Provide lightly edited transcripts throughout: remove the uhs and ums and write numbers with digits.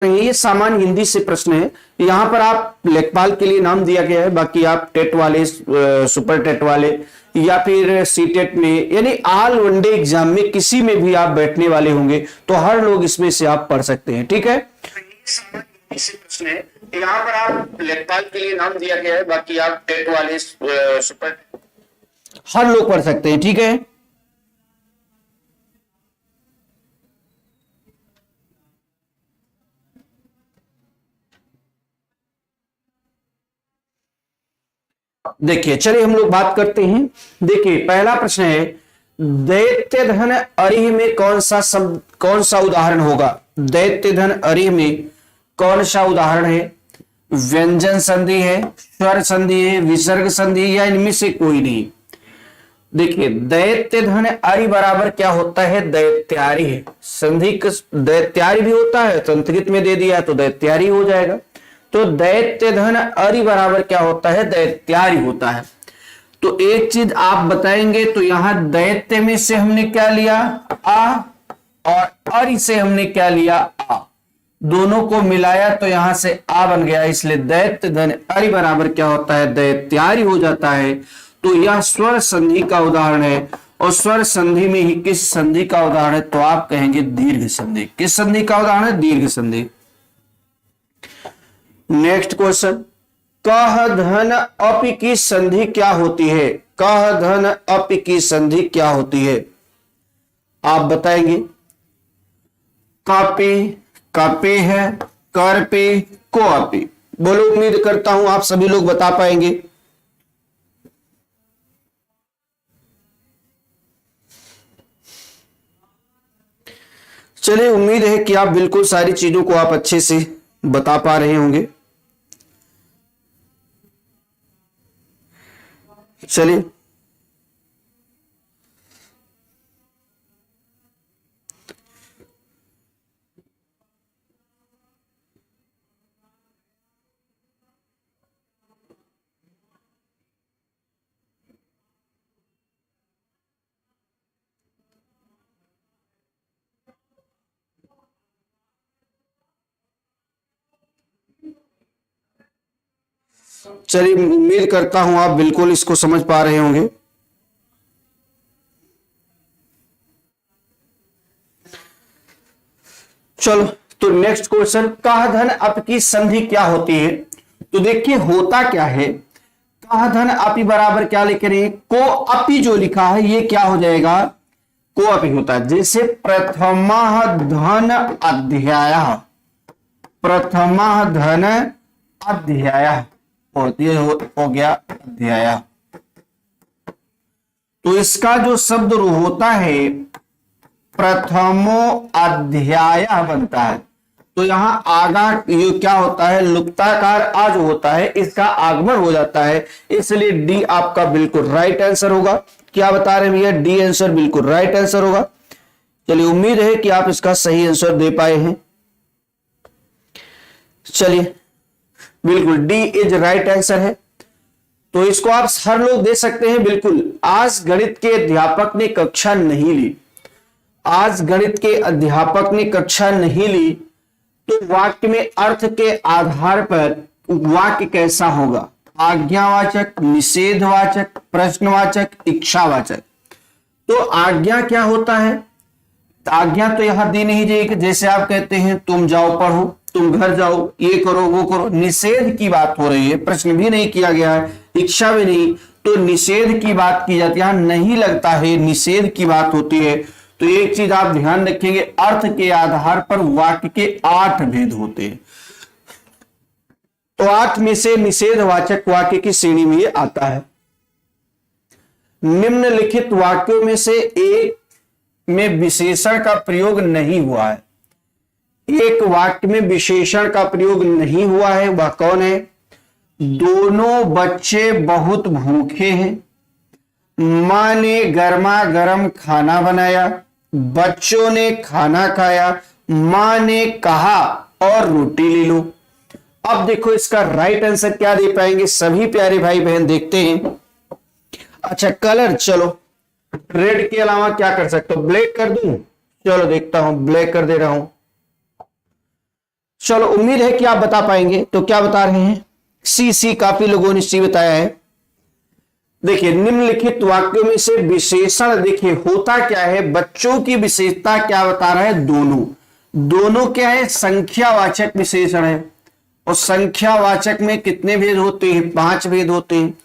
ये सामान्य हिंदी से प्रश्न है। यहाँ पर आप लेखपाल के लिए नाम दिया गया है, बाकी आप टेट वाले, सुपर टेट वाले या फिर सी टेट में, यानी ऑल वनडे एग्जाम में किसी में भी आप बैठने वाले होंगे तो हर लोग इसमें से आप पढ़ सकते हैं। ठीक है, प्रश्न है। यहाँ पर आप लेखपाल के लिए नाम दिया गया है, बाकी आप टेट वाले, सुपर, हर लोग पढ़ सकते हैं। ठीक है, देखिए चलिए हम लोग बात करते हैं। देखिए पहला प्रश्न है, दैत्य धन अरिह में कौन सा उदाहरण होगा? दैत्य धन अरिह में कौन सा उदाहरण है? व्यंजन संधि है, स्वर संधि है, विसर्ग संधि है, या इनमें से कोई नहीं? देखिए दैत्य धन अरि बराबर क्या होता है? दैत्यारी है। संधि दैत्यारी भी होता है, संस्कृत में दे दिया तो दैत्यारी हो जाएगा। तो दैत्य धन अरि बराबर क्या होता है? दैत्यारी होता है। तो एक चीज आप बताएंगे, तो यहां दैत्य में से हमने क्या लिया? आ, और अरि से हमने क्या लिया? आ। दोनों को मिलाया तो यहां से आ बन गया, इसलिए दैत्य धन अरि बराबर क्या होता है? दैत्यारी हो जाता है। तो यह स्वर संधि का उदाहरण है, और स्वर संधि में ही किस संधि का उदाहरण है? तो आप कहेंगे दीर्घ संधि। किस संधि का उदाहरण है? दीर्घ संधि। नेक्स्ट क्वेश्चन, कह धन अपि की संधि क्या होती है? कह धन अपि की संधि क्या होती है? आप बताएंगे। कापे, कापे है, कर पे, को अपि। बोलो, उम्मीद करता हूं आप सभी लोग बता पाएंगे। चलिए, उम्मीद है कि आप बिल्कुल सारी चीजों को आप अच्छे से बता पा रहे होंगे। चलिए चलिए उम्मीद करता हूं आप बिल्कुल इसको समझ पा रहे होंगे। चलो, तो नेक्स्ट क्वेश्चन, कह धन अप की संधि क्या होती है? तो देखिए होता क्या है, कह धन अपि बराबर क्या लिख रहे हैं? को अपि जो लिखा है ये क्या हो जाएगा? को अपि होता है। जैसे प्रथमा धन अध्याय, प्रथमा धन अध्याय हो गया अध्याय। तो इसका जो शब्द होता है प्रथमो अध्याय बनता है। तो यहां आगा ये क्या होता है? लुप्ताकार आ जो होता है इसका आगमन हो जाता है, इसलिए डी आपका बिल्कुल राइट आंसर होगा। क्या बता रहे हैं भैया? डी आंसर बिल्कुल राइट आंसर होगा। चलिए, उम्मीद है कि आप इसका सही आंसर दे पाए हैं। चलिए, बिल्कुल डी इज राइट आंसर है। तो इसको आप हर लोग दे सकते हैं बिल्कुल। आज गणित के अध्यापक ने कक्षा नहीं ली, आज गणित के अध्यापक ने कक्षा नहीं ली, तो वाक्य में अर्थ के आधार पर वाक्य कैसा होगा? आज्ञावाचक, निषेधवाचक, प्रश्नवाचक, इच्छावाचक। तो आज्ञा क्या होता है? आज्ञा तो यहां दी नहीं जाएगी। जैसे आप कहते हैं तुम जाओ पढ़ो, तुम घर जाओ, ये करो वो करो, निषेध की बात हो रही है, प्रश्न भी नहीं किया गया है, इच्छा भी नहीं, तो निषेध की बात की जाती है। यहां नहीं लगता है, निषेध की बात होती है। तो एक चीज आप ध्यान रखेंगे, अर्थ के आधार पर वाक्य के 8 भेद होते हैं। तो 8 में से निषेधवाचक वाक्य की श्रेणी में ये आता है। निम्नलिखित वाक्यों में से एक में विशेषण का प्रयोग नहीं हुआ है। एक वाक्य में विशेषण का प्रयोग नहीं हुआ है, वह कौन है? दोनों बच्चे बहुत भूखे हैं, मां ने गर्मा गर्म खाना बनाया, बच्चों ने खाना खाया, मां ने कहा और रोटी ले लो। अब देखो इसका राइट आंसर क्या दे पाएंगे सभी प्यारे भाई बहन, देखते हैं। अच्छा, कलर, चलो रेड के अलावा क्या कर सकते हो? ब्लैक कर दूं? चलो देखता हूं, ब्लैक कर दे रहा हूं। चलो उम्मीद है कि आप बता पाएंगे। तो क्या बता रहे हैं? सी काफी लोगों ने सी बताया है। देखिए निम्नलिखित वाक्यों में से विशेषण, देखिए होता क्या है, बच्चों की विशेषता क्या बता रहा है? दोनों क्या है? संख्यावाचक विशेषण है। और संख्यावाचक में कितने भेद होते हैं? 5 भेद होते हैं।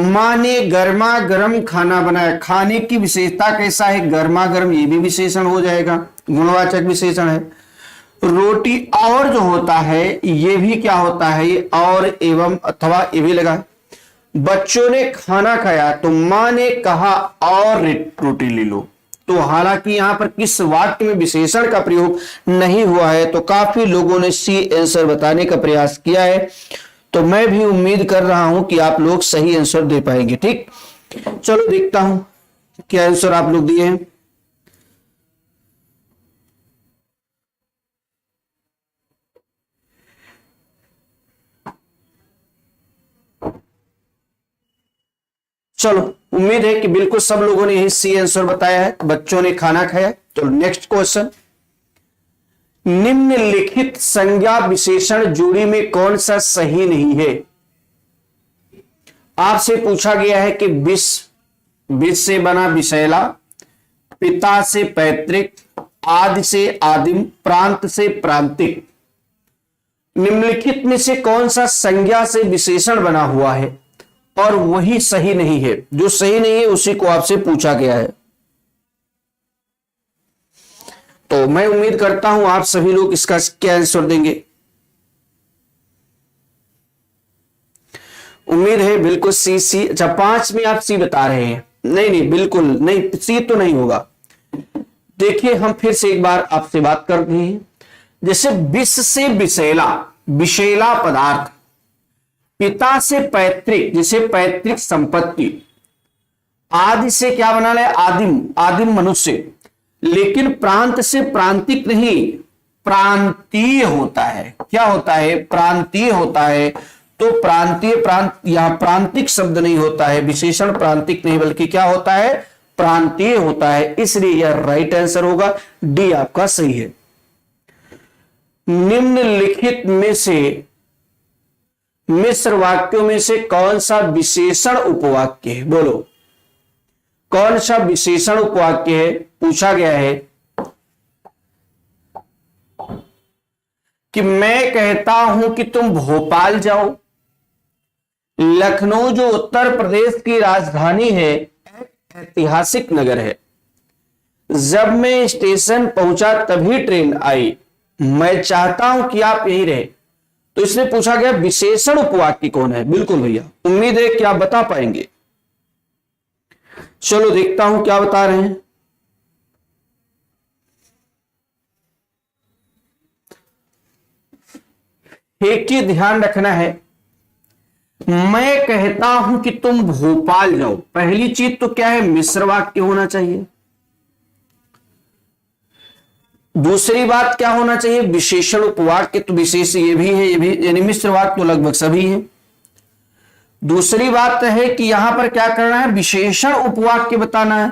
मां ने गर्मा गर्म खाना बनाया, खाने की विशेषता कैसा है? गर्मा गर्म, ये भी विशेषण हो जाएगा, गुणवाचक विशेषण है। रोटी और जो होता है ये भी क्या होता है? ये और एवं अथवा ये भी लगा। बच्चों ने खाना खाया तो मां ने कहा और रोटी ले लो। तो हालांकि यहां पर किस वाक्य में विशेषण का प्रयोग नहीं हुआ है, तो काफी लोगों ने सी आंसर बताने का प्रयास किया है। तो मैं भी उम्मीद कर रहा हूं कि आप लोग सही आंसर दे पाएंगे। ठीक, चलो देखता हूं क्या आंसर आप लोग दिए हैं। चलो उम्मीद है कि बिल्कुल सब लोगों ने यही सी आंसर बताया है, बच्चों ने खाना खाया। चलो नेक्स्ट क्वेश्चन, निम्नलिखित संज्ञा विशेषण जोड़ी में कौन सा सही नहीं है? आपसे पूछा गया है कि विष से बना विषैला, पिता से पैतृक, आदि से आदिम, प्रांत से प्रांतिक। निम्नलिखित में से कौन सा संज्ञा से विशेषण बना हुआ है और वही सही नहीं है? जो सही नहीं है उसी को आपसे पूछा गया है। तो मैं उम्मीद करता हूं आप सभी लोग इसका क्या आंसर देंगे। उम्मीद है बिल्कुल सी। अच्छा 5 में आप सी बता रहे हैं। नहीं बिल्कुल नहीं, सी तो नहीं होगा। देखिए हम फिर से एक बार आपसे बात करते हैं। जैसे विष से विषैला, विषैला पदार्थ, पिता से पैतृक, जैसे पैतृक संपत्ति, आदि से क्या बना है? आदिम, आदिम मनुष्य। लेकिन प्रांत से प्रांतिक नहीं, प्रांतीय होता है। क्या होता है? प्रांतीय होता है। तो प्रांतीय, यहां प्रांतिक शब्द नहीं होता है, विशेषण प्रांतिक नहीं बल्कि क्या होता है? प्रांतीय होता है। इसलिए यह राइट आंसर होगा, डी आपका सही है। निम्नलिखित में से मिश्र वाक्यों में से कौन सा विशेषण उपवाक्य है? बोलो कौन सा विशेषण उपवाक्य है? पूछा गया है कि मैं कहता हूं कि तुम भोपाल जाओ। लखनऊ जो उत्तर प्रदेश की राजधानी है, एक ऐतिहासिक नगर है। जब मैं स्टेशन पहुंचा तभी ट्रेन आई, मैं चाहता हूं कि आप यहीं रहे। तो इसने पूछा गया विशेषण उपवाक्य कौन है? बिल्कुल भैया, उम्मीद है कि आप बता पाएंगे। चलो देखता हूं क्या बता रहे हैं। एक चीज ध्यान रखना है, मैं कहता हूं कि तुम भोपाल जाओ। पहली चीज तो क्या है? मिश्र वाक्य होना चाहिए। दूसरी बात क्या होना चाहिए? विशेषण उपवाक्य। तो विशेष ये भी है, ये भी, यानी मिश्र वाक्य तो लगभग सभी है। दूसरी बात है कि यहां पर क्या करना है? विशेषण उपवाक्य बताना है।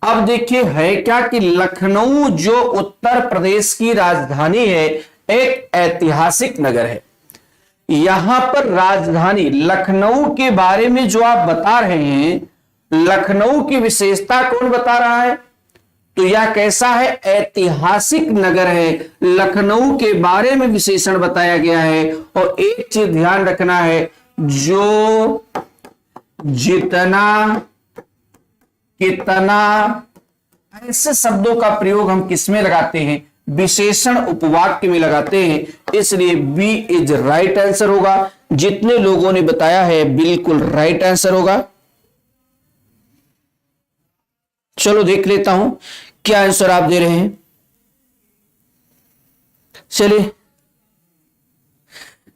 अब देखिए है क्या कि लखनऊ जो उत्तर प्रदेश की राजधानी है, एक ऐतिहासिक नगर है। यहां पर राजधानी लखनऊ के बारे में जो आप बता रहे हैं, लखनऊ की विशेषता कौन बता रहा है? तो यह कैसा है? ऐतिहासिक नगर है। लखनऊ के बारे में विशेषण बताया गया है। और एक चीज ध्यान रखना है, जो, जितना, कितना, ऐसे शब्दों का प्रयोग हम किसमें लगाते हैं? विशेषण उपवाक्य में लगाते हैं। इसलिए बी इज राइट आंसर होगा। जितने लोगों ने बताया है बिल्कुल राइट आंसर होगा। चलो देख लेता हूं क्या आंसर आप दे रहे हैं। चलिए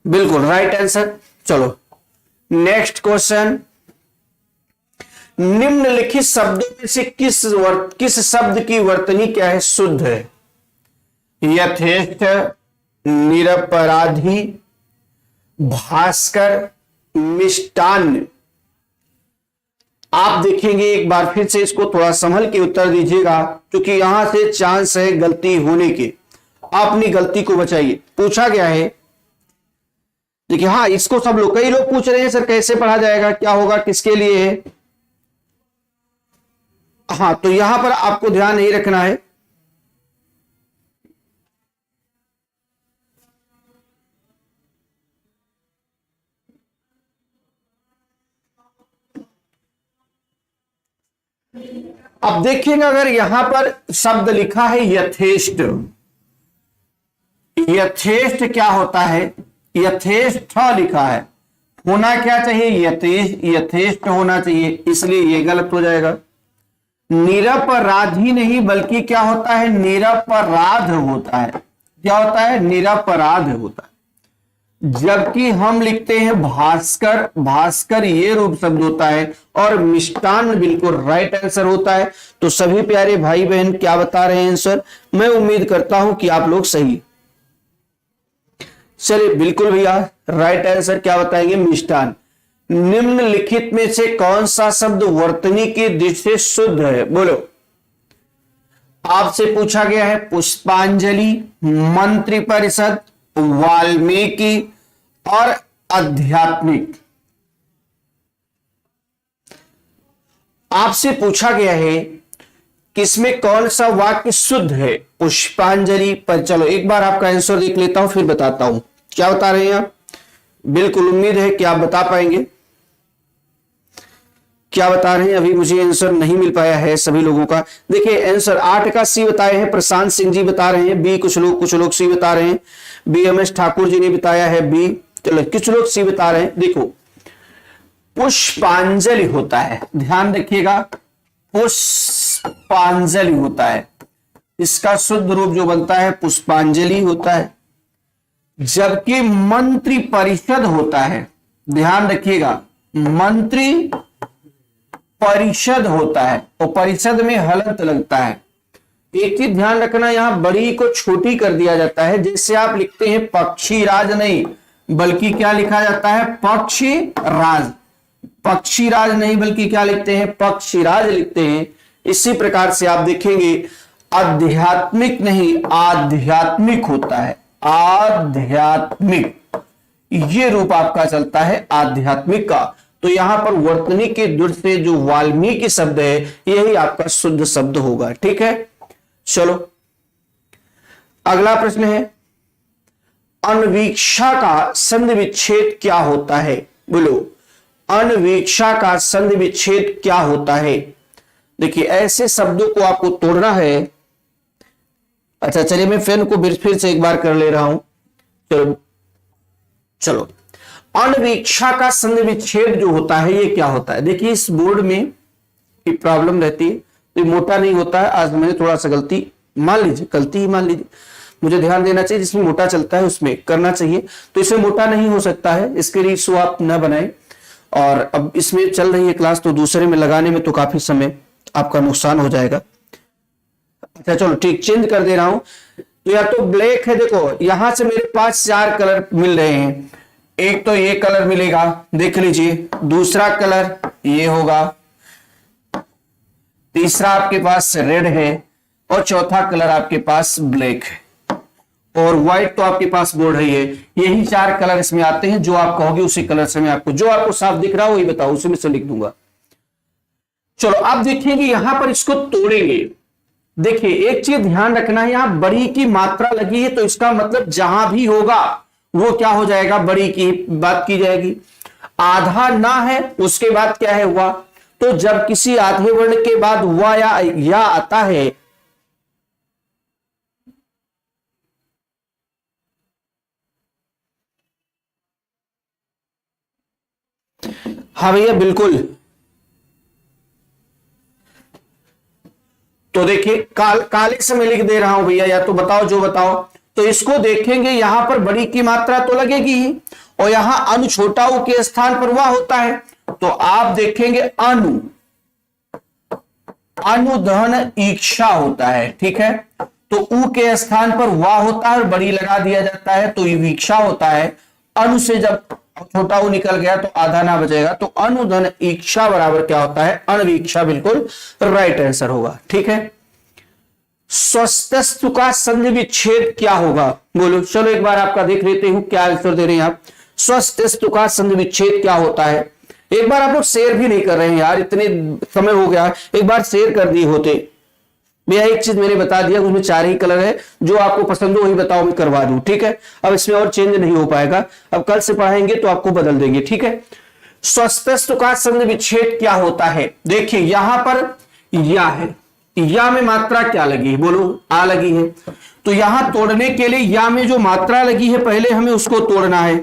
बिल्कुल राइट आंसर। चलो नेक्स्ट क्वेश्चन, निम्नलिखित शब्दों में से किस शब्द की वर्तनी क्या है? शुद्ध है? यथेष्ट, निरपराधी, भास्कर, मिष्टान्न। आप देखेंगे एक बार फिर से इसको थोड़ा संभल के उत्तर दीजिएगा, क्योंकि यहां से चांस है गलती होने के। अपनी गलती को बचाइए। पूछा गया है, देखिए हाँ इसको सब लोग, कई लोग पूछ रहे हैं सर कैसे पढ़ा जाएगा, क्या होगा, किसके लिए है। हाँ तो यहां पर आपको ध्यान नहीं रखना है, अब देखिएगा अगर यहां पर शब्द लिखा है यथेष्ट, यथेष्ट क्या होता है, यथेष्ट लिखा है, होना क्या चाहिए, यथेष्ट होना चाहिए, इसलिए ये गलत हो जाएगा। निरपराधी नहीं बल्कि क्या होता है, निरपराध होता है। क्या होता है, निरपराध होता है। जबकि हम लिखते हैं भास्कर, भास्कर ये रूप शब्द होता है, और मिष्टान बिल्कुल राइट आंसर होता है। तो सभी प्यारे भाई बहन क्या बता रहे हैं आंसर, मैं उम्मीद करता हूं कि आप लोग सही। चलिए बिल्कुल भैया राइट आंसर क्या बताएंगे, मिष्टान। निम्नलिखित में से कौन सा शब्द वर्तनी की दृष्टि से शुद्ध है, बोलो। आपसे पूछा गया है पुष्पांजलि, मंत्रिपरिषद, वाल्मीकि और आध्यात्मिक। आपसे पूछा गया है किसमें कौन सा वाक्य शुद्ध है, पुष्पांजलि पर। चलो एक बार आपका आंसर देख लेता हूं फिर बताता हूं क्या बता रहे हैं आप। बिल्कुल उम्मीद है कि आप बता पाएंगे। क्या बता रहे हैं, अभी मुझे आंसर नहीं मिल पाया है सभी लोगों का। देखिए आंसर 8 का सी बताए हैं प्रशांत सिंह जी बता रहे हैं बी, कुछ लोग सी बता रहे हैं, BMS ठाकुर जी ने बताया है बी। चलो कुछ लोग सी बता रहे हैं। देखो पुष्पांजलि होता है, ध्यान रखिएगा, पुष्पांजलि होता है, इसका शुद्ध रूप जो बनता है पुष्पांजलि होता है। जबकि मंत्री परिषद होता है, ध्यान रखिएगा, मंत्री परिषद होता है और परिषद में हलंत लगता है। एक चीज ध्यान रखना, यहां बड़ी को छोटी कर दिया जाता है। जैसे आप लिखते हैं पक्षी राज नहीं बल्कि क्या लिखा जाता है, पक्षी राज, पक्षी राज नहीं बल्कि क्या लिखते हैं, पक्षीराज लिखते हैं। इसी प्रकार से आप देखेंगे आध्यात्मिक नहीं आध्यात्मिक होता है, आध्यात्मिक, ये रूप आपका चलता है आध्यात्मिक का। तो यहां पर वर्तनी के दृष्टि से जो वाल्मीकि शब्द है यही आपका शुद्ध शब्द होगा। ठीक है, चलो अगला प्रश्न है, अनवीक्षा का संधि विच्छेद क्या होता है, बोलो। अनवीक्षा का संधि विच्छेद क्या होता है। देखिए ऐसे शब्दों को आपको तोड़ना है। अच्छा चलिए मैं पेन को फिर से एक बार कर ले रहा हूं। चलो अनवीक्षा का संधि विच्छेद जो होता है ये क्या होता है। देखिए इस बोर्ड में प्रॉब्लम रहती है, तो मोटा नहीं होता है। आज मैंने थोड़ा सा गलती मान लीजिए, गलती ही मान लीजिए, मुझे ध्यान देना चाहिए, जिसमें मोटा चलता है उसमें करना चाहिए, तो इसमें मोटा नहीं हो सकता है, इसके लिए इशू आप न बनाए। और अब इसमें चल रही है क्लास, तो दूसरे में लगाने में तो काफी समय आपका नुकसान हो जाएगा। अच्छा चलो ठीक, चेंज कर दे रहा हूं। तो या तो ब्लैक है, देखो यहां से मेरे पास 4 कलर मिल रहे हैं। एक तो ये कलर मिलेगा, देख लीजिए, दूसरा कलर ये होगा, तीसरा आपके पास रेड है और चौथा कलर आपके पास ब्लैक है, और व्हाइट तो आपके पास बोर्ड है ये। यही 4 कलर इसमें आते हैं, जो आप कहोगे उसी कलर से मैं आपको, जो आपको साफ दिख रहा हो वही बताओ, उसी में से लिख दूंगा। चलो आप देखेंगे यहां पर इसको तोड़ेंगे। देखिए एक चीज ध्यान रखना है, यहां बड़ी की मात्रा लगी है तो इसका मतलब जहां भी होगा वो क्या हो जाएगा, बड़ी की बात की जाएगी। आधा ना है उसके बाद क्या है, हुआ। तो जब किसी आधे वर्ण के बाद हुआ या आता है, हाँ भैया बिल्कुल। तो देखिए काले से मैं लिख दे रहा हूं भैया, या तो बताओ जो बताओ। तो इसको देखेंगे यहां पर बड़ी की मात्रा तो लगेगी ही, और यहां अनु छोटा उ के स्थान पर वह होता है। तो आप देखेंगे अनुधन इच्छा होता है, ठीक है। तो उ के स्थान पर वह होता है और बड़ी लगा दिया जाता है, तो वीक्षा होता है। अनु से जब छोटा उ निकल गया तो आधा ना बचेगा, तो अनुधन इच्छा बराबर क्या होता है, अनवीक्षा, बिल्कुल राइट आंसर होगा। ठीक है स्वस्थस्तु का संधि विच्छेद क्या होगा? बोलो, चलो एक बार आपका देख लेते हूं क्या आंसर दे रहे हैं आप। स्वस्थस्तु का संधि विच्छेद क्या होता है? एक बार आप लोग शेयर भी नहीं कर रहे हैं यार, इतने समय हो गया, एक बार शेयर कर दिए होते। भैया एक चीज मैंने बता दिया, उसमें 4 ही कलर है, जो आपको पसंद हो वही बताओ, मैं करवा दूं, ठीक है। अब इसमें और चेंज नहीं हो पाएगा, अब कल से पढ़ाएंगे तो आपको बदल देंगे, ठीक है। स्वस्थस्तु का संधि विच्छेद क्या होता है? देखिए यहां पर या है, या में मात्रा क्या लगी है? बोलो, आ लगी है। तो यहां तोड़ने के लिए या में जो मात्रा लगी है पहले हमें उसको तोड़ना है।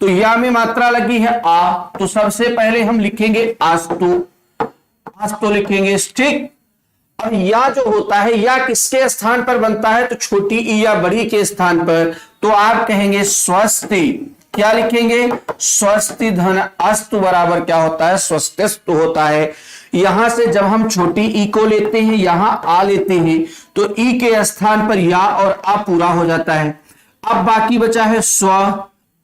तो या में मात्रा लगी है आ, तो सबसे पहले हम लिखेंगे आस्तु, आस्तु लिखेंगे, ठीक। अब या जो होता है, या किसके स्थान पर बनता है? तो छोटी ई या बड़ी के स्थान पर, तो आप कहेंगे स्वस्ति, क्या लिखेंगे? स्वस्ति धन अस्तु बराबर क्या होता है? स्वस्तिस्तु होता है। यहां से जब हम छोटी ई को लेते हैं, यहां आ लेते हैं, तो ई के स्थान पर या और आ पूरा हो जाता है। अब बाकी बचा है स्व,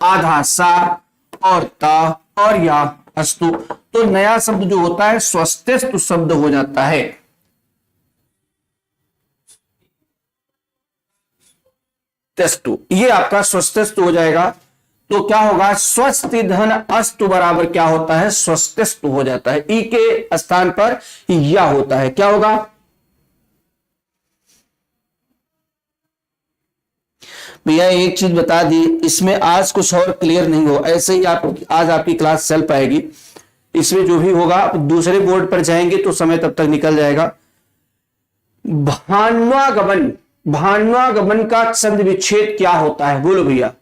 आधा सा और ता और या अस्तु, तो नया शब्द जो होता है स्वस्तिस्तु शब्द हो जाता है। तेस्तु, ये आपका स्वस्तिस्तु हो जाएगा। तो क्या होगा? स्वस्ति धन अस्तु बराबर क्या होता है? स्वस्तिस्तु हो जाता है। ई के स्थान पर या होता है, क्या होगा? भैया एक चीज बता दी, इसमें आज कुछ और क्लियर नहीं हो, ऐसे ही आप आज आपकी क्लास चल पाएगी। इसमें जो भी होगा आप दूसरे बोर्ड पर जाएंगे तो समय तब तक निकल जाएगा। भान्वागमन, भान्वागमन का संधि विच्छेद क्या होता है? बोलो भैया।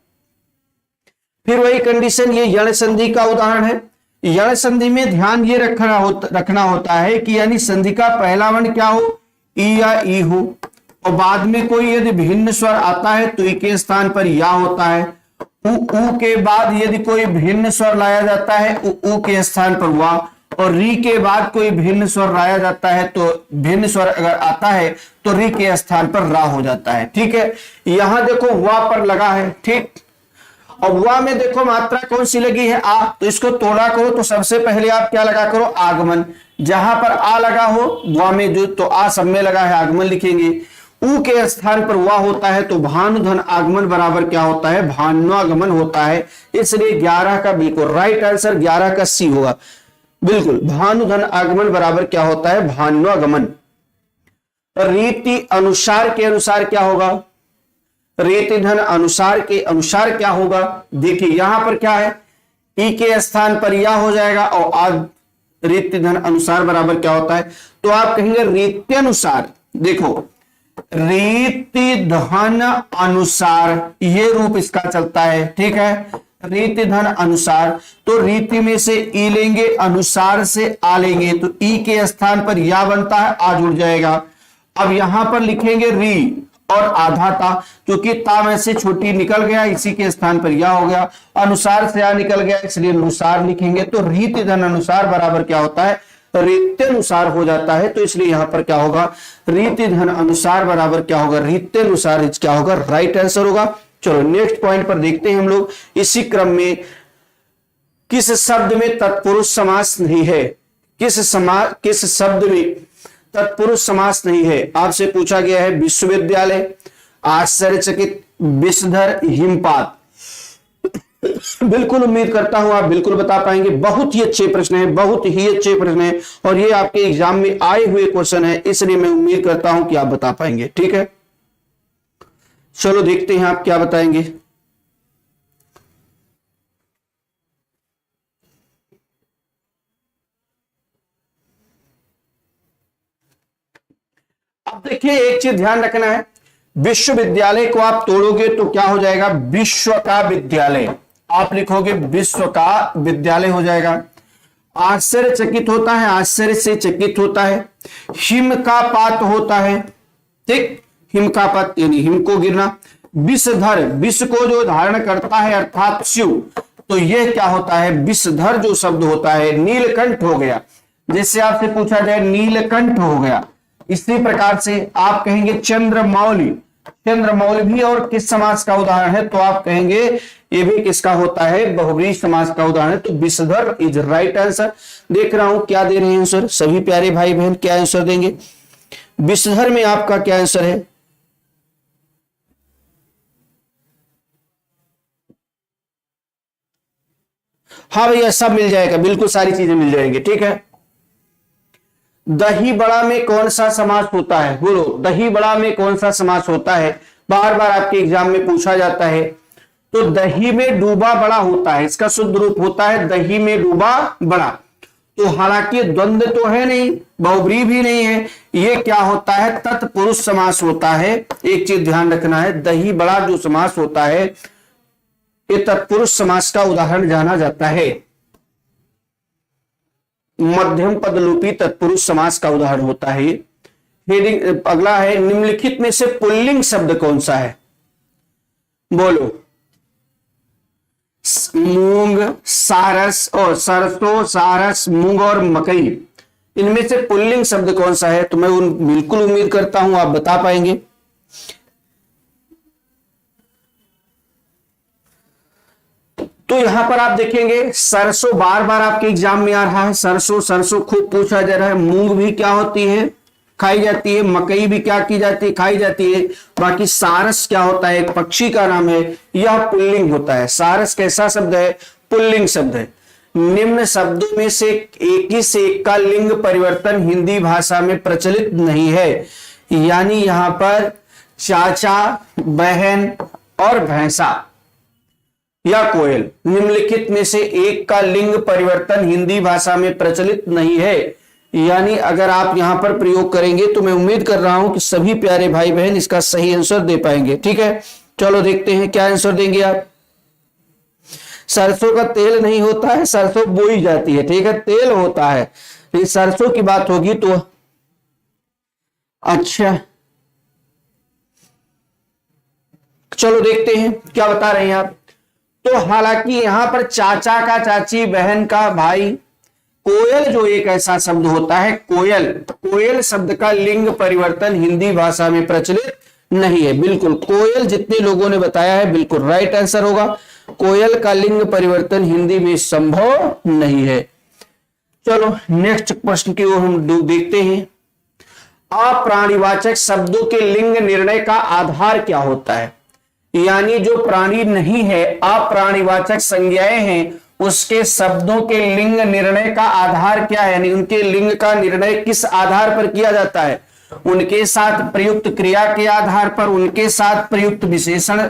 फिर वही कंडीशन, ये यण संधि का उदाहरण है। यण संधि में ध्यान ये रखना होता है कि यानी संधि का पहला वर्ण क्या हो? ई या ई हो, और बाद में कोई यदि भिन्न स्वर आता है तो ई के स्थान पर या होता है। उ के बाद यदि कोई भिन्न स्वर लाया जाता है उ के स्थान पर वा, और री के बाद कोई भिन्न स्वर लाया जाता है तो भिन्न स्वर अगर आता है तो री के स्थान पर रा हो जाता है, ठीक है। यहां देखो वा पर लगा है, ठीक। और वा में देखो मात्रा कौन सी लगी है? आ, तो इसको तोड़ा करो तो सबसे पहले आप क्या लगा करो? आगमन। जहां पर आ लगा हो वा में जो, तो आ सब में लगा है, आगमन लिखेंगे। उ के स्थान पर वा होता है तो भानुधन आगमन बराबर क्या होता है? भान्वागमन होता है। इसलिए 11 का बिल्कुल राइट आंसर 11 का सी होगा, बिल्कुल। भानुधन आगमन बराबर क्या होता है? भान्वागमन। रीति अनुसार के अनुसार क्या होगा? रीति धन अनुसार के अनुसार क्या होगा? देखिए यहां पर क्या है? ई के स्थान पर या हो जाएगा और आज रीति धन अनुसार बराबर क्या होता है? तो आप कहेंगे रीति अनुसार। देखो रीति धन अनुसार ये रूप इसका चलता है, ठीक है। रीति धन अनुसार, तो रीति में से ई लेंगे, अनुसार से आ लेंगे, तो ई के स्थान पर या बनता है, आ जुड़ जाएगा। अब यहां पर लिखेंगे री और आधा ता, क्योंकि ता में से छोटी निकल गया, इसी के स्थान पर या हो गया। अनुसार से आ निकल गया, इसलिए अनुसार लिखेंगे। तो रीति धन अनुसार बराबर क्या होता है? रीत्यनुसार हो जाता है। तो इसलिए यहां पर क्या होगा? रीति धन अनुसार बराबर क्या होगा? रीत्यनुसार क्या होगा? राइट आंसर होगा। चलो नेक्स्ट पॉइंट पर देखते हैं हम लोग। इसी क्रम में किस शब्द में तत्पुरुष समास नहीं है? किस शब्द में तत्पुरुष समास नहीं है? आपसे पूछा गया है विश्वविद्यालय, आश्चर्यचकित, विषधर, हिमपात। बिल्कुल उम्मीद करता हूं आप बिल्कुल बता पाएंगे। बहुत ही अच्छे प्रश्न है, बहुत ही अच्छे प्रश्न है, और ये आपके एग्जाम में आए हुए क्वेश्चन है, इसलिए मैं उम्मीद करता हूं कि आप बता पाएंगे, ठीक है। चलो देखते हैं आप क्या बताएंगे। अब देखिए एक चीज ध्यान रखना है, विश्वविद्यालय को आप तोड़ोगे तो क्या हो जाएगा? विश्व का विद्यालय। आप लिखोगे विश्व का विद्यालय हो जाएगा। आश्चर्यचकित होता है, आश्चर्य से चकित होता है। हिम का पात होता है, ठीक, हिम का पात यानी हिम को गिरना। विषधर, विष को जो धारण करता है अर्थात शिव, तो यह क्या होता है? विषधर जो शब्द होता है। नीलकंठ हो गया, जैसे आपसे पूछा जाए नीलकंठ हो गया। इसी प्रकार से आप कहेंगे चंद्रमौली, चंद्रमौली भी और किस समास का उदाहरण है? तो आप कहेंगे ये भी किसका होता है? बहुव्रीहि समास का उदाहरण है। तो विषधर इज राइट आंसर। देख रहा हूं क्या दे रहे हैं आंसर, सभी प्यारे भाई बहन क्या आंसर देंगे? विषधर में आपका क्या आंसर है? हाँ भैया सब मिल जाएगा, बिल्कुल सारी चीजें मिल जाएंगी, ठीक है। दही बड़ा में कौन सा समास होता है? बोलो, दही बड़ा में कौन सा समास होता है? बार बार आपके एग्जाम में पूछा जाता है। तो दही में डूबा बड़ा होता है, इसका शुद्ध रूप होता है दही में डूबा बड़ा। तो हालांकि द्वंद्व तो है नहीं, बहुब्रीहि भी नहीं है, ये क्या होता है? तत्पुरुष समास होता है। एक चीज ध्यान रखना है, दही बड़ा जो समास होता है ये तत्पुरुष समास का उदाहरण जाना जाता है। मध्यम पदलोपी तत्पुरुष समास का उदाहरण होता है। हेडिंग अगला है, निम्नलिखित में से पुल्लिंग शब्द कौन सा है? बोलो, मूंग, सारस और सरसों, सारस, मूंग और मकई, इनमें से पुल्लिंग शब्द कौन सा है? तो मैं बिल्कुल उम्मीद करता हूं आप बता पाएंगे। तो यहां पर आप देखेंगे सरसों बार बार आपके एग्जाम में आ रहा है, सरसों सरसों खूब पूछा जा रहा है। मूंग भी क्या होती है? खाई जाती है। मकई भी क्या की जाती है? खाई जाती है। बाकी सारस क्या होता है? एक पक्षी का नाम है, यह पुल्लिंग होता है। सारस कैसा शब्द है? पुल्लिंग शब्द है। निम्न शब्दों में से एक ही से एक का लिंग परिवर्तन हिंदी भाषा में प्रचलित नहीं है। यानी यहां पर चाचा, बहन और भैंसा या कोयल, निम्नलिखित में से एक का लिंग परिवर्तन हिंदी भाषा में प्रचलित नहीं है। यानी अगर आप यहां पर प्रयोग करेंगे तो मैं उम्मीद कर रहा हूं कि सभी प्यारे भाई बहन इसका सही आंसर दे पाएंगे, ठीक है। चलो देखते हैं क्या आंसर देंगे आप। सरसों का तेल नहीं होता है, सरसों बोई जाती है, ठीक है, तेल होता है। तो सरसों की बात होगी तो अच्छा, चलो देखते हैं क्या बता रहे हैं आप। तो हालांकि यहां पर चाचा का चाची, बहन का भाई, कोयल जो एक ऐसा शब्द होता है, कोयल, कोयल शब्द का लिंग परिवर्तन हिंदी भाषा में प्रचलित नहीं है। बिल्कुल कोयल जितने लोगों ने बताया है बिल्कुल राइट आंसर होगा। कोयल का लिंग परिवर्तन हिंदी में संभव नहीं है। चलो नेक्स्ट प्रश्न की ओर हम देखते हैं। अप्राणीवाचक शब्दों के लिंग निर्णय का आधार क्या होता है? यानी जो प्राणी नहीं है, अप्राणीवाचक संज्ञाएं हैं, उसके शब्दों के लिंग निर्णय का आधार क्या है? यानी उनके लिंग का निर्णय किस आधार पर किया जाता है? उनके साथ प्रयुक्त क्रिया के आधार पर, उनके साथ प्रयुक्त विशेषण,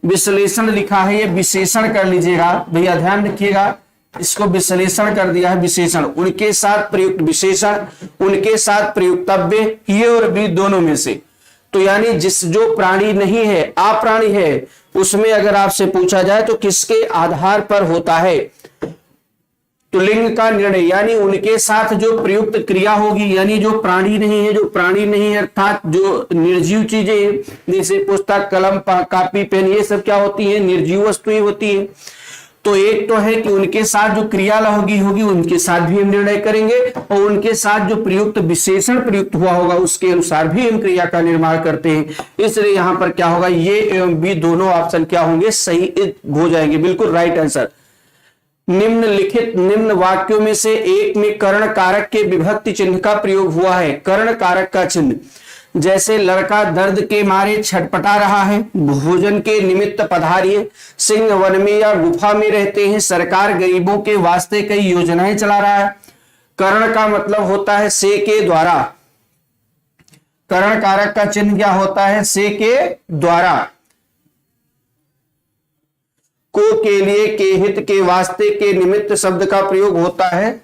विश्लेषण लिखा है, ये विशेषण कर लीजिएगा भैया, ध्यान रखिएगा, इसको विश्लेषण कर दिया है विशेषण। उनके साथ प्रयुक्त विशेषण, उनके साथ प्रयुक्तव्य, ये और भी दोनों में से। तो यानी जिस जो प्राणी नहीं है, अप्राणी है, उसमें अगर आपसे पूछा जाए तो किसके आधार पर होता है? तो लिंग का निर्णय, यानी उनके साथ जो प्रयुक्त क्रिया होगी, यानी जो प्राणी नहीं है, जो प्राणी नहीं है अर्थात जो निर्जीव चीजें, जैसे पुस्तक, कलम, कॉपी, पेन, ये सब क्या होती है? निर्जीव वस्तुएं होती है। तो एक तो है कि उनके साथ जो क्रिया होगी उनके साथ भी हम निर्णय करेंगे, और उनके साथ जो प्रयुक्त विशेषण प्रयुक्त हुआ होगा उसके अनुसार भी हम क्रिया का निर्माण करते हैं। इसलिए यहां पर क्या होगा? ये एवं बी दोनों ऑप्शन क्या होंगे? सही हो जाएंगे, बिल्कुल राइट आंसर। निम्न वाक्यों में से एक में कर्ण कारक के विभक्ति चिन्ह का प्रयोग हुआ है। कर्ण कारक का चिन्ह, जैसे लड़का दर्द के मारे छटपटा रहा है, भोजन के निमित्त पधारिए, सिंह वन में या गुफा में रहते हैं, सरकार गरीबों के वास्ते कई योजनाएं चला रहा है। कर्ण का मतलब होता है से के द्वारा। कर्ण कारक का चिन्ह क्या होता है? से के द्वारा। को के लिए, के हित, के वास्ते, के निमित्त शब्द का प्रयोग होता है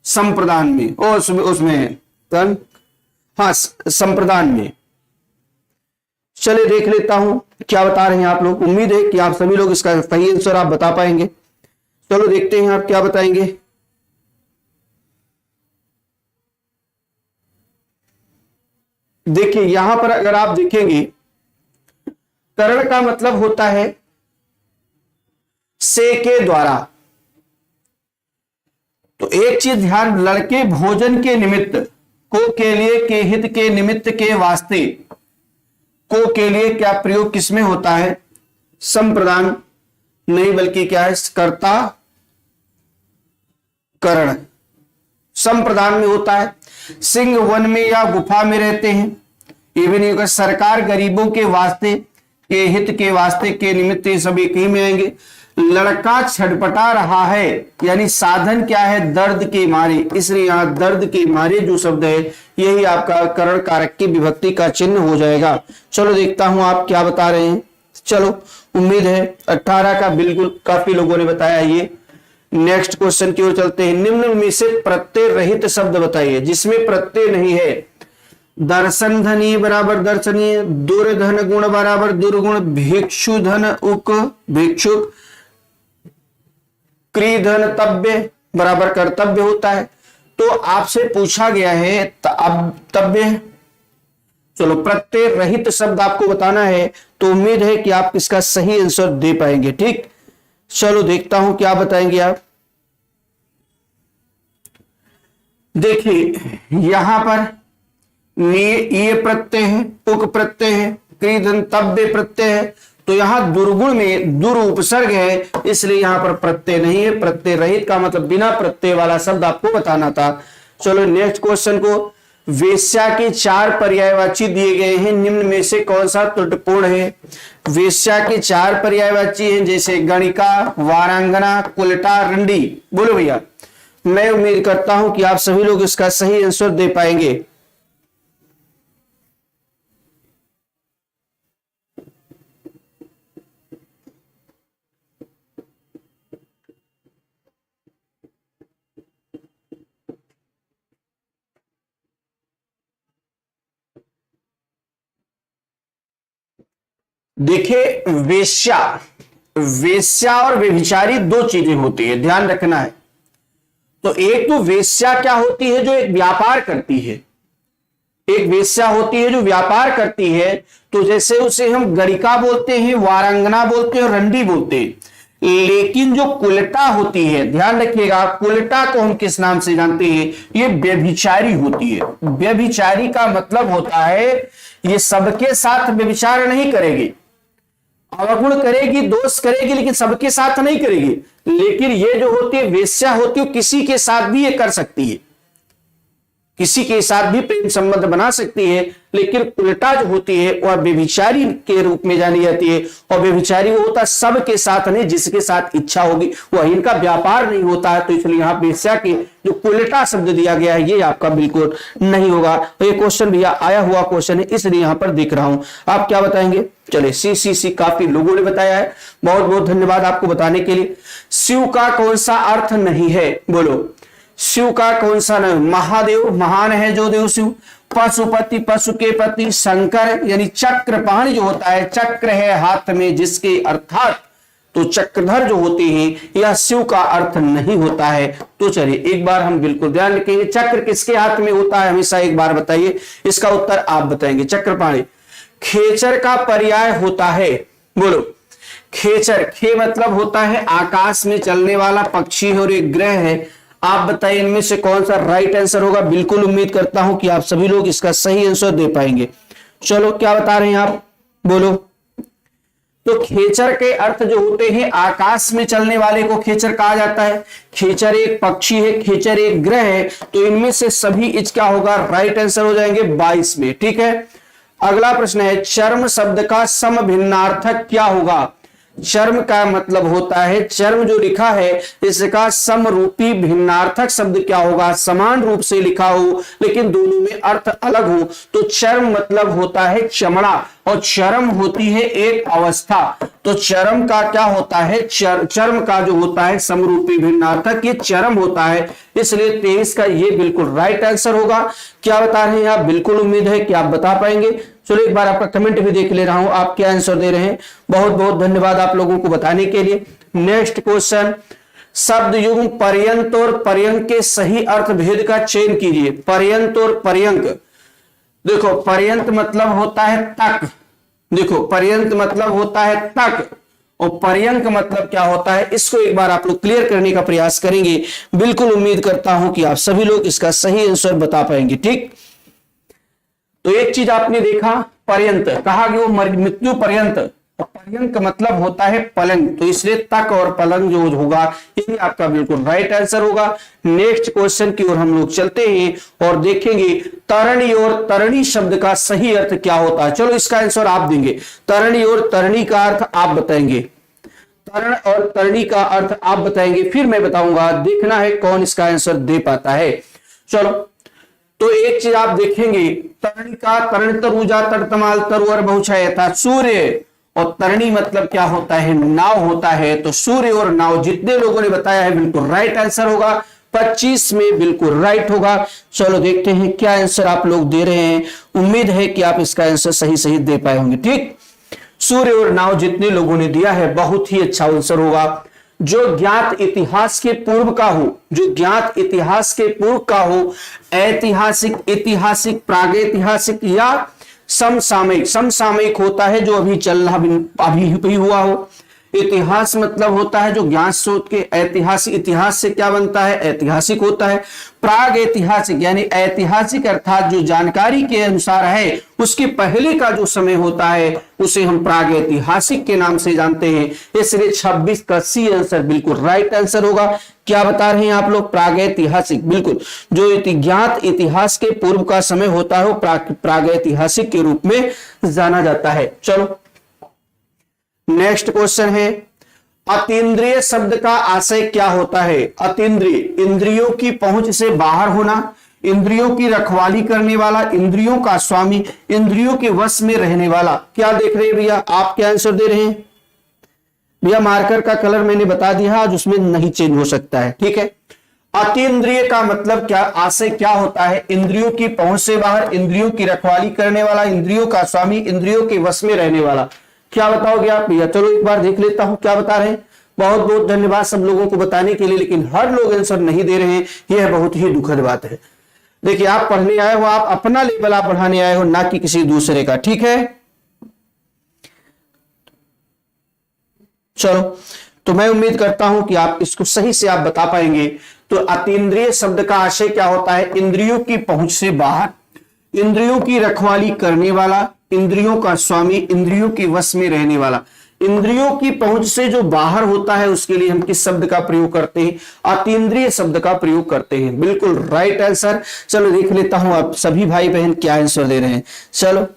संप्रदान में, और उसमें हाँ संप्रदान में। चलिए देख लेता हूं क्या बता रहे हैं आप लोग। उम्मीद है कि आप सभी लोग इसका सही आंसर आप बता पाएंगे। चलो देखते हैं आप क्या बताएंगे। देखिए यहां पर अगर आप देखेंगे, कर्ण का मतलब होता है से के द्वारा। तो एक चीज ध्यान, लड़के भोजन के निमित्त, को के लिए, के हित, के निमित्त, के वास्ते, को के लिए क्या प्रयोग किसमें होता है? संप्रदान नहीं, बल्कि क्या है? कर्ता करण, संप्रदान में होता है। सिंह वन में या गुफा में रहते हैं, ये भी नहीं होगा। सरकार गरीबों के वास्ते, के हित के वास्ते, के निमित्त, ये सब एक ही में आएंगे। लड़का छटपटा रहा है, यानी साधन क्या है, दर्द के मारे, इसलिए यहां दर्द के मारे जो शब्द है यही आपका करण कारक की विभक्ति का चिन्ह हो जाएगा। चलो देखता हूं आप क्या बता रहे हैं। चलो उम्मीद है 18 का बिल्कुल काफी लोगों ने बताया। ये नेक्स्ट क्वेश्चन की ओर चलते हैं। निम्न में से प्रत्यय रहित शब्द बताइए जिसमें प्रत्यय नहीं है। दर्शन धनी बराबर दर्शनीय, दुर्धन गुण बराबर दुर्गुण, भिक्षु धन उक भिक्षुक, क्रीधन तव्य बराबर कर्तव्य होता है। तो आपसे पूछा गया है तव्य, चलो प्रत्यय रहित शब्द आपको बताना है, तो उम्मीद है कि आप इसका सही आंसर दे पाएंगे। ठीक, चलो देखता हूं क्या बताएंगे आप। देखिए यहां पर ये प्रत्यय है, उक प्रत्यय है, क्रीधन तव्य प्रत्यय है, तो यहां दुर्गुण में दुर उपसर्ग है, इसलिए यहां पर प्रत्यय नहीं है। प्रत्यय रहित का मतलब बिना प्रत्यय वाला शब्द आपको बताना था। चलो नेक्स्ट क्वेश्चन को। वेश्या के 4 पर्यायवाची दिए गए हैं, निम्न में से कौन सा त्रुटिपूर्ण है। वेश्या के 4 पर्यायवाची हैं, जैसे गणिका, वारांगना, कुलटा, रंडी। बोलो भैया, मैं उम्मीद करता हूं कि आप सभी लोग इसका सही आंसर दे पाएंगे। देखिए वेश्या, वेश्या और व्यभिचारी 2 चीजें होती है, ध्यान रखना है। तो एक तो वेश्या क्या होती है, जो एक व्यापार करती है, एक वेश्या होती है जो व्यापार करती है, तो जैसे उसे हम गणिका बोलते हैं, वारांगना बोलते हैं, रंडी बोलते हैं। लेकिन जो कुलटा होती है, ध्यान रखिएगा, कुलटा को हम किस नाम से जानते हैं, ये व्यभिचारी होती है। व्यभिचारी का मतलब होता है ये सबके साथ व्यभिचार नहीं करेगी, अवगुण करेगी, दोष करेगी, लेकिन सबके साथ नहीं करेगी। लेकिन ये जो होती है वेश्या होती है, किसी के साथ भी ये कर सकती है, किसी के साथ भी प्रेम संबंध बना सकती है। लेकिन उल्टा जो होती है वह व्यभिचारी के रूप में जानी जाती है, और व्यभिचारी वो होता है सबके साथ नहीं, जिसके साथ इच्छा होगी वह, इनका व्यापार नहीं होता है। तो इसलिए यहाँ वेश्या के जो उल्टा शब्द दिया गया है ये आपका बिल्कुल नहीं होगा। तो ये क्वेश्चन भैया आया हुआ क्वेश्चन है, इसलिए यहां पर देख रहा हूं। आप क्या बताएंगे। चलिए सी काफी लोगों ने बताया है, बहुत बहुत धन्यवाद आपको बताने के लिए। शिव का कौन सा अर्थ नहीं है, बोलो शिव का कौन सा नहीं। महादेव, महान है जो देव शिव। पशुपति, पशु के पति। शंकर यानी चक्रपाणि जो होता है, चक्र है हाथ में जिसके, अर्थात तो चक्रधर जो होते हैं, यह शिव का अर्थ नहीं होता है। तो चलिए एक बार हम बिल्कुल ध्यान रखेंगे, चक्र किसके हाथ में होता है हमेशा, एक बार बताइए, इसका उत्तर आप बताएंगे। चक्रपाणि। खेचर का पर्याय होता है, बोलो खेचर। खे मतलब होता है आकाश में चलने वाला पक्षी और एक ग्रह है। आप बताइए इनमें से कौन सा राइट आंसर होगा। बिल्कुल उम्मीद करता हूं कि आप सभी लोग इसका सही आंसर दे पाएंगे। चलो क्या बता रहे हैं आप, बोलो। तो खेचर के अर्थ जो होते हैं, आकाश में चलने वाले को खेचर कहा जाता है। खेचर एक पक्षी है, खेचर एक ग्रह है, तो इनमें से सभी इच क्या होगा, राइट आंसर हो जाएंगे 22 में। ठीक है, अगला प्रश्न है, चर्म शब्द का समभिन्नार्थक क्या होगा। चर्म का मतलब होता है, चर्म जो लिखा है इसका समरूपी भिन्नार्थक शब्द क्या होगा, समान रूप से लिखा हो लेकिन दोनों में अर्थ अलग हो। तो चर्म मतलब होता है चमड़ा, और चर्म होती है एक अवस्था। तो चर्म का क्या होता है, चर्म का जो होता है समरूपी भिन्नार्थक ये चर्म होता है। इसलिए 23 का ये बिल्कुल राइट आंसर होगा। क्या बता रहे हैं आप, बिल्कुल उम्मीद है कि आप बता पाएंगे। चलो एक बार आपका कमेंट भी देख ले रहा हूं, आप क्या आंसर दे रहे हैं। बहुत बहुत धन्यवाद आप लोगों को बताने के लिए। नेक्स्ट क्वेश्चन, शब्द युग्म पर्यंत और पर्यंक के सही अर्थ भेद का चयन कीजिए। पर्यंत और पर्यंक, देखो पर्यंत मतलब होता है तक, देखो पर्यंत मतलब होता है तक, और पर्यंक मतलब क्या होता है, इसको एक बार आप लोग क्लियर करने का प्रयास करेंगे। बिल्कुल उम्मीद करता हूं कि आप सभी लोग इसका सही आंसर बता पाएंगे। ठीक, तो एक चीज आपने देखा, पर्यंत कहा कि वो मृत्यु पर्यंत, और पर्यंक मतलब होता है पलंग, तो इसलिए तक और पलंग जो होगा ये आपका बिल्कुल राइट आंसर होगा। नेक्स्ट क्वेश्चन की ओर हम लोग चलते हैं और देखेंगे तरणी और तरणी शब्द का सही अर्थ क्या होता है। चलो इसका आंसर आप देंगे, तरणी और तरणी का अर्थ आप बताएंगे, तरण और तरणी का अर्थ आप बताएंगे, फिर मैं बताऊंगा, देखना है कौन इसका आंसर दे पाता है। चलो तो एक चीज आप देखेंगे, तरणी का तरण तरुजा तड़तमाल तरुअर बहुछाया था सूर्य, और तरणी मतलब क्या होता है, नाव होता है। तो सूर्य और नाव जितने लोगों ने बताया है बिल्कुल राइट आंसर होगा, 25 में बिल्कुल राइट होगा। चलो देखते हैं क्या आंसर आप लोग दे रहे हैं, उम्मीद है कि आप इसका आंसर सही सही दे पाए होंगे। ठीक, सूर्य और नाव जितने लोगों ने दिया है बहुत ही अच्छा आंसर होगा। जो ज्ञात इतिहास के पूर्व का हो, जो ज्ञात इतिहास के पूर्व का हो, ऐतिहासिक, ऐतिहासिक, प्रागैतिहासिक या समसामयिक। समसामयिक होता है जो अभी चल रहा, अभी हुआ हो। इतिहास मतलब होता है जो ज्ञात स्रोत के, ऐतिहासिक, इतिहास से क्या बनता है, ऐतिहासिक होता है। प्राग ऐतिहासिक यानी ऐतिहासिक अर्थात जो जानकारी के अनुसार है उसके पहले का जो समय होता है उसे हम प्राग ऐतिहासिक के नाम से जानते हैं। इसलिए 26 का सी आंसर बिल्कुल राइट आंसर होगा। क्या बता रहे हैं आप लोग, प्राग ऐतिहासिक, बिल्कुल जो ज्ञात इतिहास के पूर्व का समय होता है वो प्राग ऐतिहासिक के रूप में जाना जाता है। चलो नेक्स्ट क्वेश्चन है, अतीन्द्रिय शब्द का आशय क्या होता है। अतीन्द्रिय, इंद्रियों की पहुंच से बाहर होना, इंद्रियों की रखवाली करने वाला, इंद्रियों का स्वामी, इंद्रियों के वश में रहने वाला। क्या देख रहे हैं भैया, आप क्या आंसर दे रहे हैं भैया। मार्कर का कलर मैंने बता दिया, आज उसमें नहीं चेंज हो सकता है, ठीक है। अतीन्द्रिय का मतलब क्या, आशय क्या होता है, इंद्रियों की पहुंच से बाहर, इंद्रियों की रखवाली करने वाला, इंद्रियों का स्वामी, इंद्रियों के वश में रहने वाला। क्या बताओगे आप भैया, चलो एक बार देख लेता हूं क्या बता रहे हैं। बहुत बहुत धन्यवाद सब लोगों को बताने के लिए, लेकिन हर लोग आंसर नहीं दे रहे हैं, यह बहुत ही दुखद बात है। देखिए आप पढ़ने आए हो, आप अपना लेवल आप बढ़ाने आए हो, ना कि किसी दूसरे का, ठीक है। चलो तो मैं उम्मीद करता हूं कि आप इसको सही से आप बता पाएंगे। तो अतीन्द्रिय शब्द का आशय क्या होता है, इंद्रियों की पहुंच से बाहर, इंद्रियों की रखवाली करने वाला, इंद्रियों का स्वामी, इंद्रियों के वश में रहने वाला। इंद्रियों की पहुंच से जो बाहर होता है उसके लिए हम किस शब्द का प्रयोग करते हैं, अतीन्द्रिय शब्द का प्रयोग करते हैं। बिल्कुल राइट आंसर। चलो देख लेता हूं आप सभी भाई बहन क्या आंसर दे रहे हैं। चलो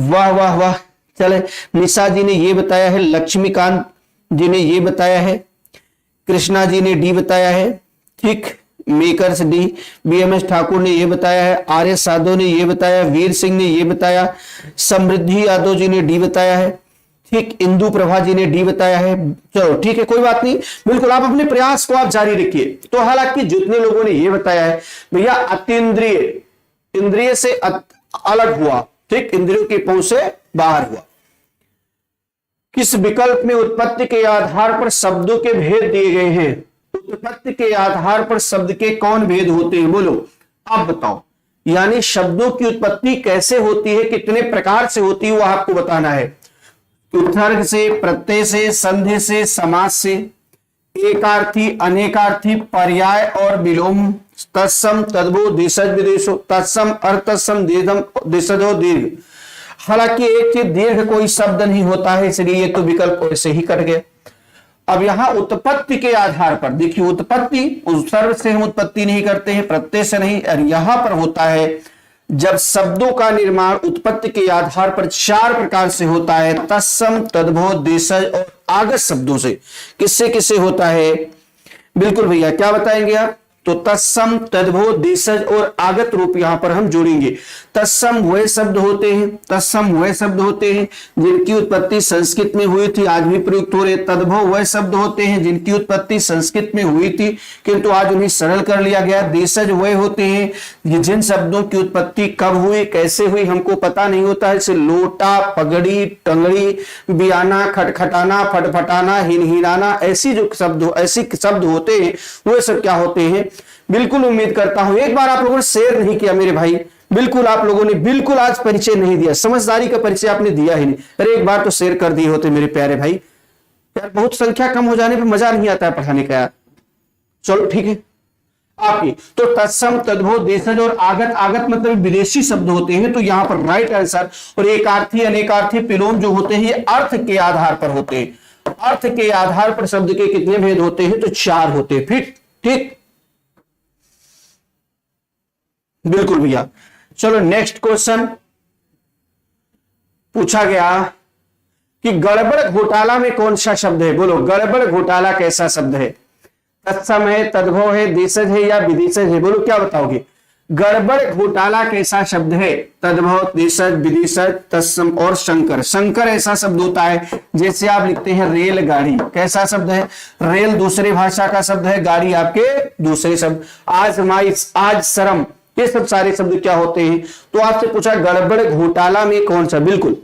वाह वाह वाह। चले, निशा जी ने ये बताया है, लक्ष्मीकांत जी ने ये बताया है, कृष्णा जी ने डी बताया है, ठीक, मेकर्स डी, बीएमएस ठाकुर ने ये बताया है, आर्य साधो ने ये बताया, वीर सिंह ने ये बताया, समृद्धि यादव जी ने डी बताया है, ठीक, इंदु प्रभा जी ने डी बताया है। चलो ठीक है, कोई बात नहीं, बिल्कुल आप अपने प्रयास को आप जारी रखिए। तो हालांकि जितने लोगों ने ये बताया है भैया अतीन्द्रिय, इंद्रिय से अलग हुआ, ठीक, इंद्रियों की पहुंच से बाहर हुआ। किस विकल्प में उत्पत्ति के आधार पर शब्दों के भेद दिए गए हैं। उत्पत्ति के आधार पर शब्द के कौन भेद होते हैं, बोलो आप बताओ। यानी शब्दों की उत्पत्ति कैसे होती है, कितने प्रकार से होती है, वो आपको बताना है। उपसर्ग से, प्रत्यय से, संधि से, समास से, एकार्थी, अनेकार्थी, पर्याय और विलोम, तत्सम, तद्भव, दिशज, विदेशो, तत्सम, अर्थसम, दीर्घम, दिशजो, दीर्घ। हालांकि एक चीज, दीर्घ कोई शब्द नहीं होता है, इसलिए ये तो विकल्प ऐसे ही कट गए। अब यहां उत्पत्ति के आधार पर देखिए, उत्पत्ति उपसर्ग से हम उत्पत्ति नहीं करते हैं, प्रत्यय से नहीं, और यहां पर होता है जब शब्दों का निर्माण उत्पत्ति के आधार पर 4 प्रकार से होता है, तत्सम, तद्भव, देशज और आगत शब्दों से। किससे किससे होता है, बिल्कुल भैया क्या बताएंगे आप। तो तत्सम, तद्भव, देशज और आगत रूप यहां पर हम जोड़ेंगे। तत्सम वह शब्द होते हैं, तत्सम वह शब्द होते हैं जिनकी उत्पत्ति संस्कृत में हुई थी, आज भी प्रयुक्त हो रहे। तद्भव वह शब्द होते हैं जिनकी उत्पत्ति संस्कृत में हुई थी किंतु आज उन्हें सरल कर लिया गया। देशज वह होते हैं जिन शब्दों की उत्पत्ति कब हुई, कैसे हुई, हमको पता नहीं होता है, जैसे लोटा, पगड़ी, टंगड़ी, बियाना, खटखटाना, फटफटाना, हिनहिनाना, ऐसी जो शब्द, ऐसी शब्द होते हैं वो सब क्या होते हैं। बिल्कुल उम्मीद करता हूं एक बार आप लोगों ने शेयर नहीं किया मेरे भाई, बिल्कुल आप लोगों ने बिल्कुल आज परिचय नहीं दिया, समझदारी का परिचय आपने दिया ही नहीं। अरे एक बार तो शेयर कर दिए होते मेरे प्यारे भाई, यार बहुत संख्या कम हो जाने पर मजा नहीं आता है पढ़ाने का यार। चलो ठीक है, आपकी। तो तत्सम, तद्भव, देशज और आगत, आगत मतलब विदेशी शब्द होते हैं, तो यहां पर राइट आंसर। और एकार्थी, अनेकार्थी, पिलोम जो होते हैं ये अर्थ के आधार पर होते हैं। अर्थ के आधार पर शब्द के कितने भेद होते हैं? तो 4 होते हैं। फिर ठीक, बिल्कुल भैया। चलो नेक्स्ट क्वेश्चन पूछा गया कि गड़बड़ घोटाला में कौन सा शब्द है? बोलो, गड़बड़ घोटाला कैसा शब्द है? तत्सम है, तद्भव है, देशज है या विदेशज है? बोलो क्या बताओगे? गड़बड़ घोटाला कैसा शब्द है? तद्भव, देशज, विदेशज, तत्सम और शंकर। शंकर ऐसा शब्द होता है जैसे आप लिखते हैं रेलगाड़ी, कैसा शब्द है? रेल दूसरी भाषा का शब्द है, गाड़ी आपके दूसरे शब्द। आजमाइश, आज शर्म, ये सब सारे शब्द क्या होते हैं? तो आपसे पूछा गड़बड़ घोटाला में कौन सा? बिल्कुल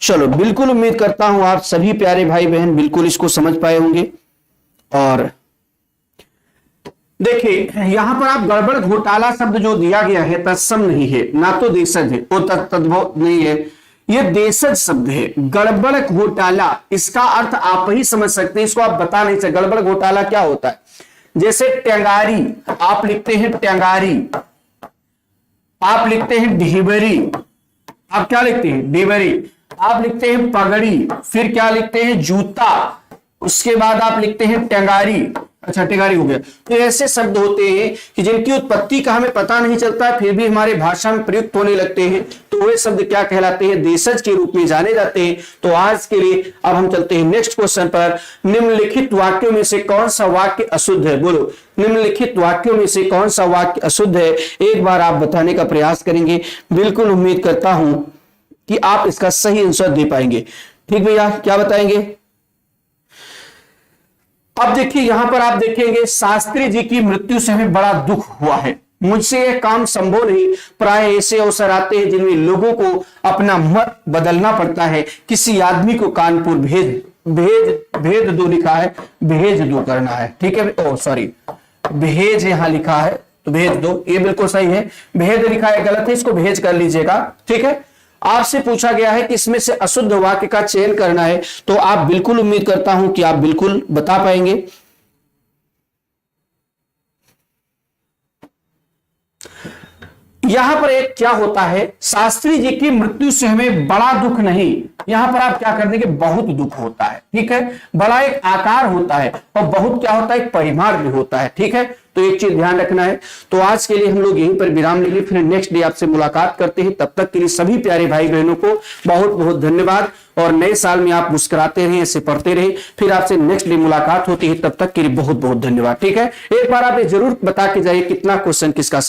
चलो, बिल्कुल उम्मीद करता हूं आप सभी प्यारे भाई बहन बिल्कुल इसको समझ पाए होंगे। और देखिए यहां पर आप गड़बड़ घोटाला शब्द जो दिया गया है तत्सम नहीं है, ना तो देशज है, वो तद्भव नहीं है, ये देशज शब्द है। गड़बड़ घोटाला इसका अर्थ आप ही समझ सकते हैं, इसको आप बता नहीं सकते। गड़बड़ घोटाला क्या होता है? जैसे टेंगारी, आप लिखते हैं टेंगारी, आप लिखते हैं ढिबरी, आप क्या लिखते हैं? ढिबरी, आप लिखते हैं पगड़ी, फिर क्या लिखते हैं? जूता, उसके बाद आप लिखते हैं टेंगारी। अच्छा, टेंगारी हो गया। तो ऐसे शब्द होते हैं कि जिनकी उत्पत्ति का हमें पता नहीं चलता, फिर भी हमारे भाषा में प्रयुक्त होने लगते हैं, तो वे शब्द क्या कहलाते हैं? देशज के रूप में जाने जाते हैं। तो आज के लिए अब हम चलते हैं नेक्स्ट क्वेश्चन पर। निम्नलिखित वाक्यों में से कौन सा वाक्य अशुद्ध है? बोलो, निम्नलिखित वाक्यों में से कौन सा वाक्य अशुद्ध है? एक बार आप बताने का प्रयास करेंगे, बिल्कुल उम्मीद करता हूं कि आप इसका सही आंसर दे पाएंगे। ठीक भैया, क्या बताएंगे? अब देखिए यहां पर आप देखेंगे शास्त्री जी की मृत्यु से हमें बड़ा दुख हुआ है, मुझसे यह काम संभव नहीं। प्राय ऐसे अवसर आते हैं जिनमें लोगों को अपना मत बदलना पड़ता है। किसी आदमी को कानपुर भेज दो लिखा है, भेज दो करना है। ठीक है, ओ सॉरी, भेज यहां लिखा है तो भेज दो, ये बिल्कुल सही है। भेद लिखा है गलत है, इसको भेज कर लीजिएगा। ठीक है, आपसे पूछा गया है कि इसमें से अशुद्ध वाक्य का चयन करना है, तो आप बिल्कुल उम्मीद करता हूं कि आप बिल्कुल बता पाएंगे। यहां पर एक क्या होता है, शास्त्री जी की मृत्यु से हमें बड़ा दुख नहीं, यहां पर आप क्या कर देंगे? बहुत दुख होता है। ठीक है, बड़ा एक आकार होता है और बहुत क्या होता है? एक परिमाण भी होता है। ठीक है, तो एक चीज ध्यान रखना है। तो आज के लिए हम लोग यहीं पर विराम लेंगे, फिर नेक्स्ट डे आपसे मुलाकात करते हैं। तब तक के लिए सभी प्यारे भाई बहनों को बहुत बहुत धन्यवाद। और नए साल में आप मुस्कुराते रहें, ऐसे पढ़ते रहें। फिर आपसे नेक्स्ट डे मुलाकात होती है, तब तक के लिए बहुत बहुत धन्यवाद। ठीक है, एक बार आप ये जरूर बता के जाइए कितना क्वेश्चन किसका